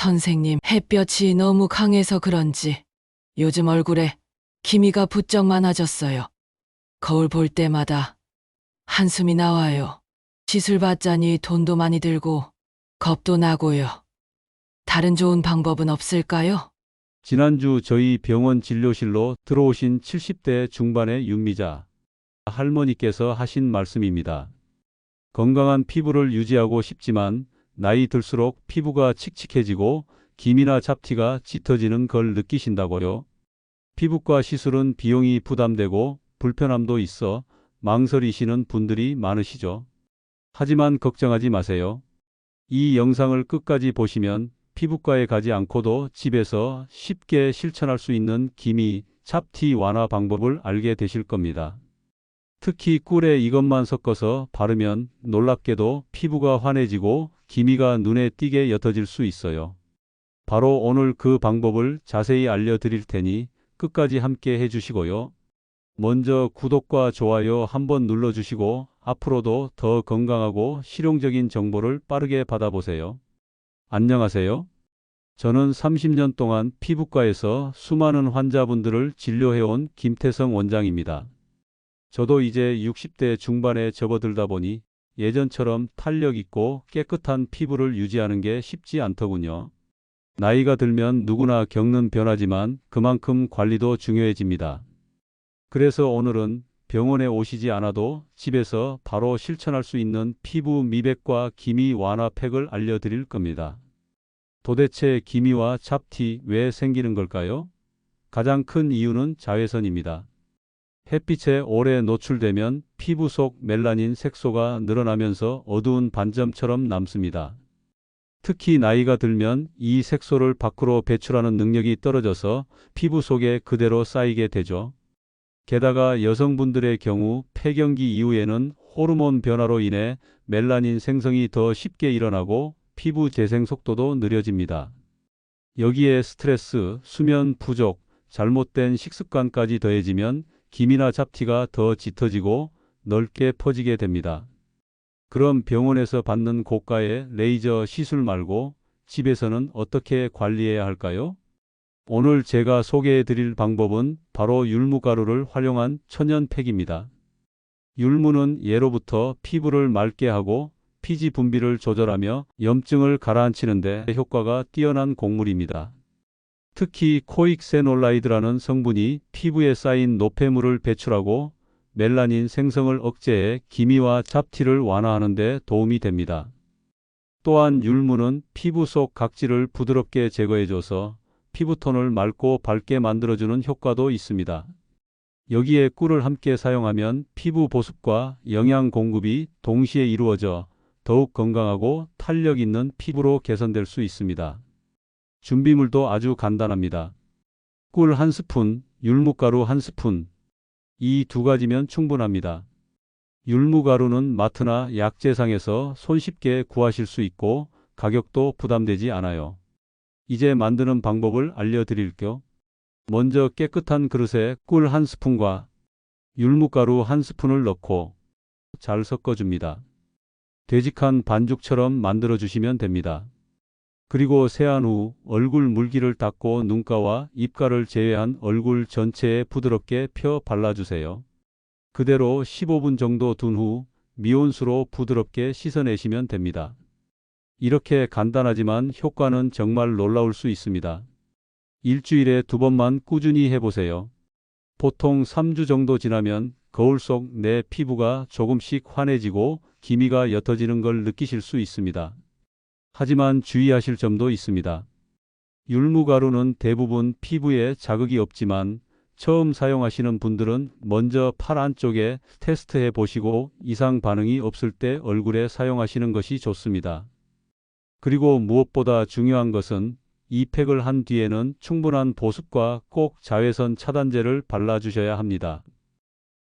선생님, 햇볕이 너무 강해서 그런지 요즘 얼굴에 기미가 부쩍 많아졌어요. 거울 볼 때마다 한숨이 나와요. 시술 받자니 돈도 많이 들고 겁도 나고요. 다른 좋은 방법은 없을까요? 지난주 저희 병원 진료실로 들어오신 70대 중반의 윤미자 할머니께서 하신 말씀입니다. 건강한 피부를 유지하고 싶지만 나이 들수록 피부가 칙칙해지고 기미나 잡티가 짙어지는 걸 느끼신다고요. 피부과 시술은 비용이 부담되고 불편함도 있어 망설이시는 분들이 많으시죠. 하지만 걱정하지 마세요. 이 영상을 끝까지 보시면 피부과에 가지 않고도 집에서 쉽게 실천할 수 있는 기미, 잡티 완화 방법을 알게 되실 겁니다. 특히 꿀에 이것만 섞어서 바르면 놀랍게도 피부가 환해지고 기미가 눈에 띄게 옅어질 수 있어요. 바로 오늘 그 방법을 자세히 알려드릴 테니 끝까지 함께 해주시고요. 먼저 구독과 좋아요 한번 눌러주시고 앞으로도 더 건강하고 실용적인 정보를 빠르게 받아보세요. 안녕하세요. 저는 30년 동안 피부과에서 수많은 환자분들을 진료해온 김태성 원장입니다. 저도 이제 60대 중반에 접어들다 보니 예전처럼 탄력 있고 깨끗한 피부를 유지하는 게 쉽지 않더군요. 나이가 들면 누구나 겪는 변화지만 그만큼 관리도 중요해집니다. 그래서 오늘은 병원에 오시지 않아도 집에서 바로 실천할 수 있는 피부 미백과 기미 완화 팩을 알려드릴 겁니다. 도대체 기미와 잡티 왜 생기는 걸까요? 가장 큰 이유는 자외선입니다. 햇빛에 오래 노출되면 피부 속 멜라닌 색소가 늘어나면서 어두운 반점처럼 남습니다. 특히 나이가 들면 이 색소를 밖으로 배출하는 능력이 떨어져서 피부 속에 그대로 쌓이게 되죠. 게다가 여성분들의 경우 폐경기 이후에는 호르몬 변화로 인해 멜라닌 생성이 더 쉽게 일어나고 피부 재생 속도도 느려집니다. 여기에 스트레스, 수면 부족, 잘못된 식습관까지 더해지면 기미나 잡티가 더 짙어지고 넓게 퍼지게 됩니다. 그럼 병원에서 받는 고가의 레이저 시술 말고 집에서는 어떻게 관리해야 할까요? 오늘 제가 소개해 드릴 방법은 바로 율무가루를 활용한 천연팩입니다. 율무는 예로부터 피부를 맑게 하고 피지 분비를 조절하며 염증을 가라앉히는 데 효과가 뛰어난 곡물입니다. 특히 코익세놀라이드라는 성분이 피부에 쌓인 노폐물을 배출하고 멜라닌 생성을 억제해 기미와 잡티를 완화하는 데 도움이 됩니다. 또한 율무는 피부 속 각질을 부드럽게 제거해줘서 피부톤을 맑고 밝게 만들어주는 효과도 있습니다. 여기에 꿀을 함께 사용하면 피부 보습과 영양 공급이 동시에 이루어져 더욱 건강하고 탄력 있는 피부로 개선될 수 있습니다. 준비물도 아주 간단합니다. 꿀 1스푼, 율무가루 1스푼. 이 두 가지면 충분합니다. 율무가루는 마트나 약재상에서 손쉽게 구하실 수 있고 가격도 부담되지 않아요. 이제 만드는 방법을 알려드릴게요. 먼저 깨끗한 그릇에 꿀 1스푼과 율무가루 1스푼을 넣고 잘 섞어줍니다. 되직한 반죽처럼 만들어주시면 됩니다. 그리고 세안 후 얼굴 물기를 닦고 눈가와 입가를 제외한 얼굴 전체에 부드럽게 펴 발라주세요. 그대로 15분 정도 둔 후 미온수로 부드럽게 씻어내시면 됩니다. 이렇게 간단하지만 효과는 정말 놀라울 수 있습니다. 일주일에 2번만 꾸준히 해보세요. 보통 3주 정도 지나면 거울 속 내 피부가 조금씩 환해지고 기미가 옅어지는 걸 느끼실 수 있습니다. 하지만 주의하실 점도 있습니다. 율무가루는 대부분 피부에 자극이 없지만 처음 사용하시는 분들은 먼저 팔 안쪽에 테스트해 보시고 이상 반응이 없을 때 얼굴에 사용하시는 것이 좋습니다. 그리고 무엇보다 중요한 것은 이 팩을 한 뒤에는 충분한 보습과 꼭 자외선 차단제를 발라주셔야 합니다.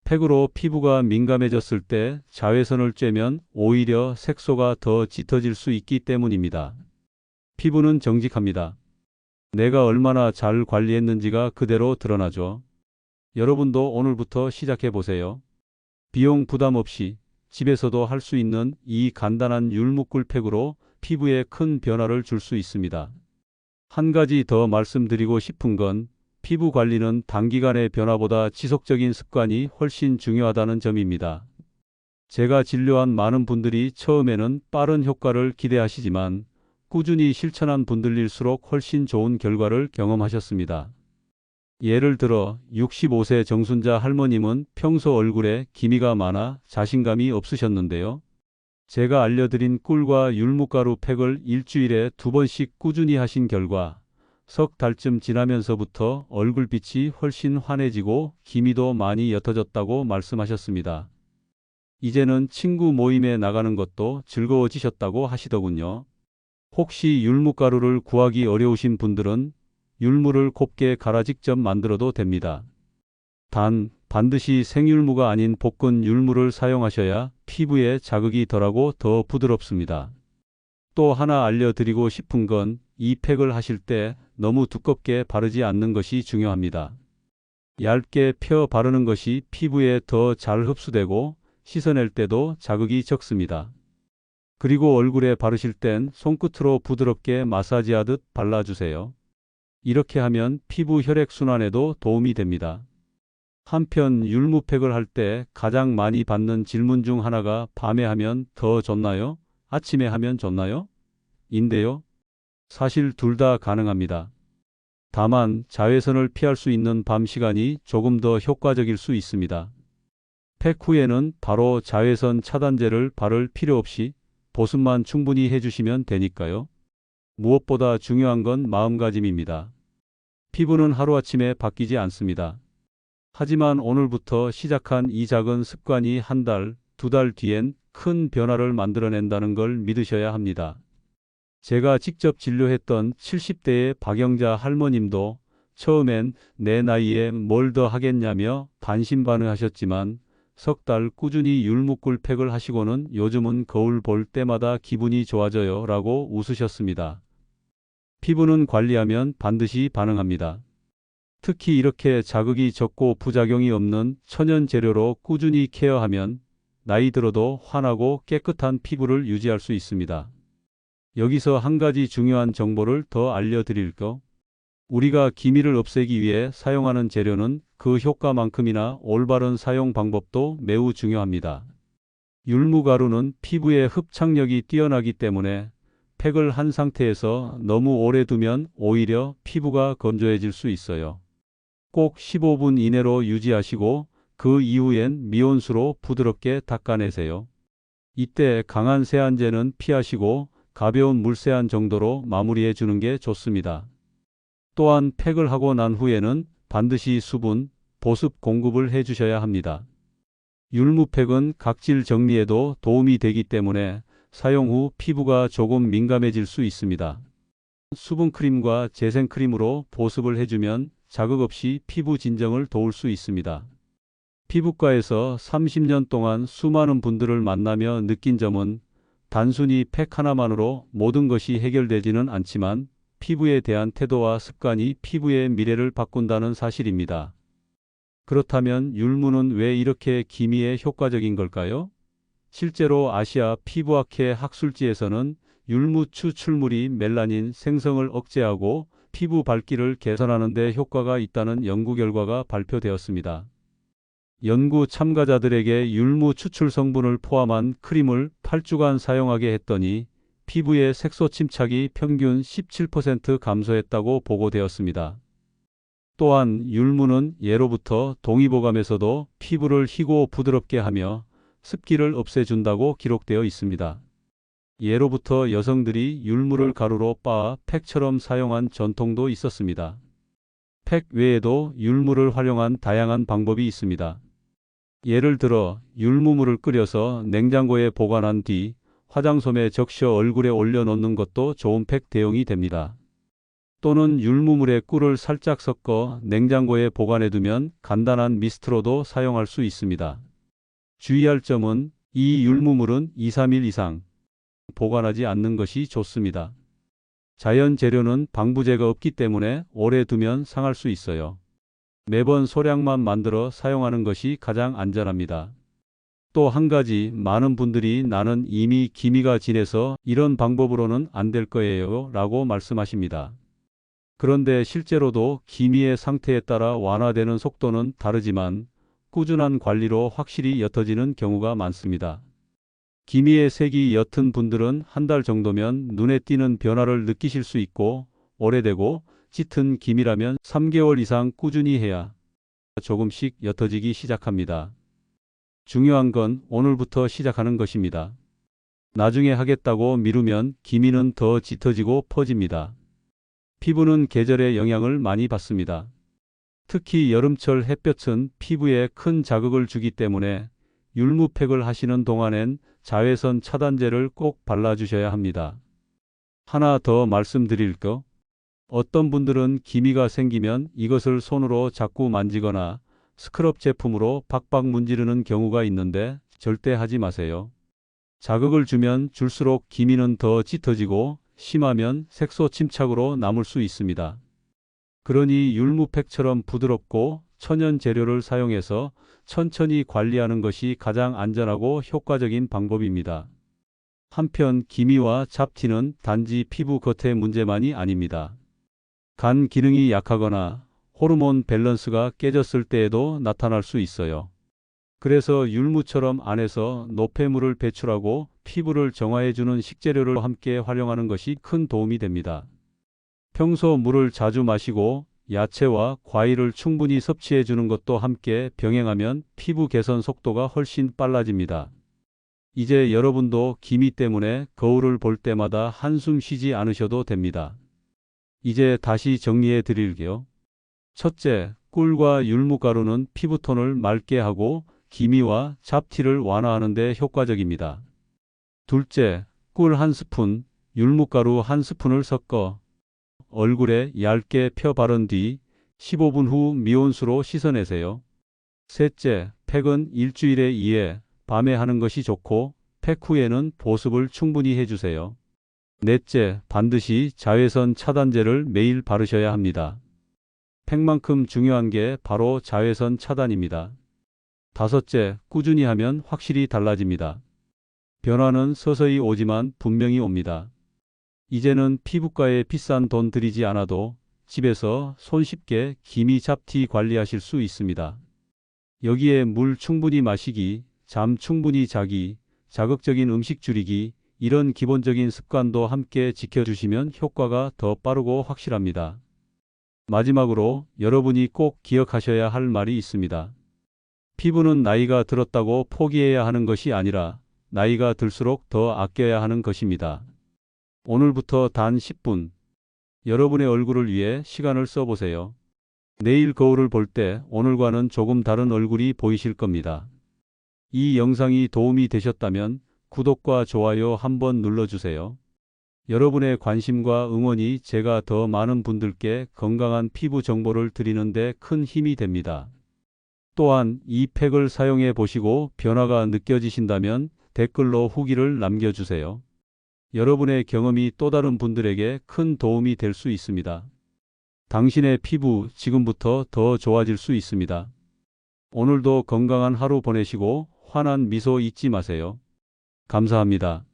팩으로 피부가 민감해졌을 때 자외선을 쬐면 오히려 색소가 더 짙어질 수 있기 때문입니다. 피부는 정직합니다. 내가 얼마나 잘 관리했는지가 그대로 드러나죠. 여러분도 오늘부터 시작해 보세요. 비용 부담 없이 집에서도 할 수 있는 이 간단한 율무꿀 팩으로 피부에 큰 변화를 줄 수 있습니다. 한 가지 더 말씀드리고 싶은 건 피부 관리는 단기간의 변화보다 지속적인 습관이 훨씬 중요하다는 점입니다. 제가 진료한 많은 분들이 처음에는 빠른 효과를 기대하시지만 꾸준히 실천한 분들일수록 훨씬 좋은 결과를 경험하셨습니다. 예를 들어 65세 정순자 할머님은 평소 얼굴에 기미가 많아 자신감이 없으셨는데요. 제가 알려드린 꿀과 율무가루 팩을 일주일에 2번씩 꾸준히 하신 결과 석 달쯤 지나면서부터 얼굴빛이 훨씬 환해지고 기미도 많이 옅어졌다고 말씀하셨습니다. 이제는 친구 모임에 나가는 것도 즐거워지셨다고 하시더군요. 혹시 율무가루를 구하기 어려우신 분들은 율무를 곱게 갈아 직접 만들어도 됩니다. 단, 반드시 생율무가 아닌 볶은 율무를 사용하셔야 피부에 자극이 덜하고 더 부드럽습니다. 또 하나 알려드리고 싶은 건 이 팩을 하실 때 너무 두껍게 바르지 않는 것이 중요합니다. 얇게 펴 바르는 것이 피부에 더 잘 흡수되고 씻어낼 때도 자극이 적습니다. 그리고 얼굴에 바르실 땐 손끝으로 부드럽게 마사지하듯 발라주세요. 이렇게 하면 피부 혈액순환에도 도움이 됩니다. 한편 율무팩을 할 때 가장 많이 받는 질문 중 하나가 밤에 하면 더 좋나요? 아침에 하면 좋나요? 인데요. 사실 둘 다 가능합니다. 다만 자외선을 피할 수 있는 밤 시간이 조금 더 효과적일 수 있습니다. 팩 후에는 바로 자외선 차단제를 바를 필요 없이 보습만 충분히 해주시면 되니까요. 무엇보다 중요한 건 마음가짐입니다. 피부는 하루아침에 바뀌지 않습니다. 하지만 오늘부터 시작한 이 작은 습관이 한 달, 2달 뒤엔 큰 변화를 만들어낸다는 걸 믿으셔야 합니다. 제가 직접 진료했던 70대의 박영자 할머님도 처음엔 내 나이에 뭘 더 하겠냐며 반신반의하셨지만 석 달 꾸준히 율무꿀 팩을 하시고는 요즘은 거울 볼 때마다 기분이 좋아져요 라고 웃으셨습니다. 피부는 관리하면 반드시 반응합니다. 특히 이렇게 자극이 적고 부작용이 없는 천연 재료로 꾸준히 케어하면 나이 들어도 환하고 깨끗한 피부를 유지할 수 있습니다. 여기서 한 가지 중요한 정보를 더 알려드릴게요. 우리가 기미를 없애기 위해 사용하는 재료는 그 효과만큼이나 올바른 사용 방법도 매우 중요합니다. 율무가루는 피부의 흡착력이 뛰어나기 때문에 팩을 한 상태에서 너무 오래 두면 오히려 피부가 건조해질 수 있어요. 꼭 15분 이내로 유지하시고 그 이후엔 미온수로 부드럽게 닦아내세요. 이때 강한 세안제는 피하시고 가벼운 물세안 정도로 마무리해 주는 게 좋습니다. 또한 팩을 하고 난 후에는 반드시 수분, 보습 공급을 해 주셔야 합니다. 율무팩은 각질 정리에도 도움이 되기 때문에 사용 후 피부가 조금 민감해질 수 있습니다. 수분크림과 재생크림으로 보습을 해주면 자극 없이 피부 진정을 도울 수 있습니다. 피부과에서 30년 동안 수많은 분들을 만나며 느낀 점은 단순히 팩 하나만으로 모든 것이 해결되지는 않지만 피부에 대한 태도와 습관이 피부의 미래를 바꾼다는 사실입니다. 그렇다면 율무는 왜 이렇게 기미에 효과적인 걸까요? 실제로 아시아 피부학회 학술지에서는 율무 추출물이 멜라닌 생성을 억제하고 피부 밝기를 개선하는 데 효과가 있다는 연구 결과가 발표되었습니다. 연구 참가자들에게 율무 추출 성분을 포함한 크림을 8주간 사용하게 했더니 피부의 색소 침착이 평균 17% 감소했다고 보고되었습니다. 또한 율무는 예로부터 동의보감에서도 피부를 희고 부드럽게 하며 습기를 없애준다고 기록되어 있습니다. 예로부터 여성들이 율무를 가루로 빻아 팩처럼 사용한 전통도 있었습니다. 팩 외에도 율무를 활용한 다양한 방법이 있습니다. 예를 들어 율무물을 끓여서 냉장고에 보관한 뒤 화장솜에 적셔 얼굴에 올려놓는 것도 좋은 팩 대용이 됩니다. 또는 율무물에 꿀을 살짝 섞어 냉장고에 보관해두면 간단한 미스트로도 사용할 수 있습니다. 주의할 점은 이 율무물은 2-3일 이상 보관하지 않는 것이 좋습니다. 자연 재료는 방부제가 없기 때문에 오래 두면 상할 수 있어요. 매번 소량만 만들어 사용하는 것이 가장 안전합니다. 또 한 가지, 많은 분들이 나는 이미 기미가 진해서 이런 방법으로는 안 될 거예요 라고 말씀하십니다. 그런데 실제로도 기미의 상태에 따라 완화되는 속도는 다르지만 꾸준한 관리로 확실히 옅어지는 경우가 많습니다. 기미의 색이 옅은 분들은 한 달 정도면 눈에 띄는 변화를 느끼실 수 있고, 오래되고 짙은 기미라면 3개월 이상 꾸준히 해야 조금씩 옅어지기 시작합니다. 중요한 건 오늘부터 시작하는 것입니다. 나중에 하겠다고 미루면 기미는 더 짙어지고 퍼집니다. 피부는 계절의 영향을 많이 받습니다. 특히 여름철 햇볕은 피부에 큰 자극을 주기 때문에 율무팩을 하시는 동안엔 자외선 차단제를 꼭 발라주셔야 합니다. 하나 더 말씀드릴 거. 어떤 분들은 기미가 생기면 이것을 손으로 자꾸 만지거나 스크럽 제품으로 박박 문지르는 경우가 있는데 절대 하지 마세요. 자극을 주면 줄수록 기미는 더 짙어지고 심하면 색소 침착으로 남을 수 있습니다. 그러니 율무팩처럼 부드럽고 천연 재료를 사용해서 천천히 관리하는 것이 가장 안전하고 효과적인 방법입니다. 한편 기미와 잡티는 단지 피부 겉의 문제만이 아닙니다. 간 기능이 약하거나 호르몬 밸런스가 깨졌을 때에도 나타날 수 있어요. 그래서 율무처럼 안에서 노폐물을 배출하고 피부를 정화해주는 식재료를 함께 활용하는 것이 큰 도움이 됩니다. 평소 물을 자주 마시고 야채와 과일을 충분히 섭취해 주는 것도 함께 병행하면 피부 개선 속도가 훨씬 빨라집니다. 이제 여러분도 기미 때문에 거울을 볼 때마다 한숨 쉬지 않으셔도 됩니다. 이제 다시 정리해 드릴게요. 첫째, 꿀과 율무가루는 피부톤을 맑게 하고 기미와 잡티를 완화하는 데 효과적입니다. 둘째, 꿀 1스푼, 율무가루 1스푼을 섞어 얼굴에 얇게 펴 바른 뒤 15분 후 미온수로 씻어내세요. 셋째, 팩은 일주일에 2회 밤에 하는 것이 좋고 팩 후에는 보습을 충분히 해주세요. 넷째, 반드시 자외선 차단제를 매일 바르셔야 합니다. 팩만큼 중요한 게 바로 자외선 차단입니다. 다섯째, 꾸준히 하면 확실히 달라집니다. 변화는 서서히 오지만 분명히 옵니다. 이제는 피부과에 비싼 돈 들이지 않아도 집에서 손쉽게 기미 잡티 관리하실 수 있습니다. 여기에 물 충분히 마시기, 잠 충분히 자기, 자극적인 음식 줄이기, 이런 기본적인 습관도 함께 지켜주시면 효과가 더 빠르고 확실합니다. 마지막으로 여러분이 꼭 기억하셔야 할 말이 있습니다. 피부는 나이가 들었다고 포기해야 하는 것이 아니라 나이가 들수록 더 아껴야 하는 것입니다. 오늘부터 단 10분 여러분의 얼굴을 위해 시간을 써보세요. 내일 거울을 볼 때 오늘과는 조금 다른 얼굴이 보이실 겁니다. 이 영상이 도움이 되셨다면 구독과 좋아요 한번 눌러주세요. 여러분의 관심과 응원이 제가 더 많은 분들께 건강한 피부 정보를 드리는 데 큰 힘이 됩니다. 또한 이 팩을 사용해 보시고 변화가 느껴지신다면 댓글로 후기를 남겨주세요. 여러분의 경험이 또 다른 분들에게 큰 도움이 될 수 있습니다. 당신의 피부 지금부터 더 좋아질 수 있습니다. 오늘도 건강한 하루 보내시고 환한 미소 잊지 마세요. 감사합니다.